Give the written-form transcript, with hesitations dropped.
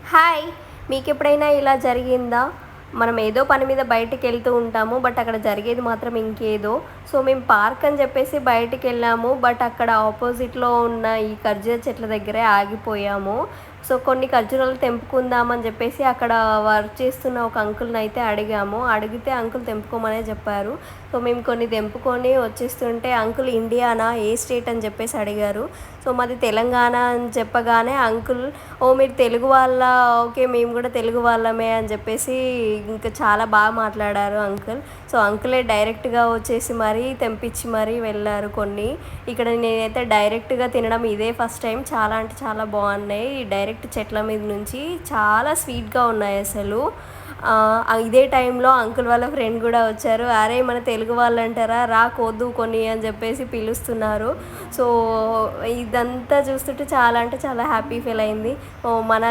Hi! మీకెప్పుడైనా ఇలా జరిగిందా? మనం ఏదో పని మీద బయటికెళ్తూ ఉంటాము. బట్ అక్కడ జరిగేది మాత్రం ఇంకేదో. సో, మేము పార్క్ అని చెప్పేసి బయటికెళ్ళాము. బట్ అక్కడ ఆపోజిట్‌లో ఉన్న ఈ ఖర్జూర చెట్ల దగ్గరే ఆగిపోయాము. సో, కొన్ని ఖర్జూరాలు తెంపుకుందామని చెప్పేసి అక్కడ వర్క్ చేస్తున్న ఒక అంకుల్‌నయితే అడిగాము. అడిగితే అంకుల్ తెంపుకోమనే చెప్పారు. సో, మేము కొన్ని తెంపుకొని వచ్చేస్తుంటే అంకుల్ ఇండియానా? ఏ స్టేట్ అని చెప్పేసి అడిగారు. సో, మాది తెలంగాణ అని చెప్పగానే అంకుల్ ఓహ్! మీరు తెలుగు వాళ్ళా? ఓకే. మేము కూడా తెలుగు వాళ్ళమే అని చెప్పేసి ఇంకా చాలా బాగా మాట్లాడారు అంకుల్. సో, అంకులే డైరెక్ట్‌గా వచ్చేసి మరీ తెంపించి మరీ వెళ్ళారు కొన్ని. ఇక్కడ నేనైతే డైరెక్ట్‌గా తినడం ఇదే ఫస్ట్ టైం. చాలా అంటే చాలా బాగున్నాయి. డైరెక్ట్ చెట్ల మీద నుంచి చాలా స్వీట్‌గా ఉన్నాయి అసలు. ఇదే టైంలో అంకుల్ వాళ్ళ ఫ్రెండ్ కూడా వచ్చారు. అరే! మన తెలుగు వాళ్ళంటారా రా కోద్దు కొన్ని అని చెప్పేసి పిలుస్తున్నారు. సో, ఇదంతా చూస్తుంటే చాలా అంటే చాలా హ్యాపీ ఫీల్ అయింది. ఓహ్! మన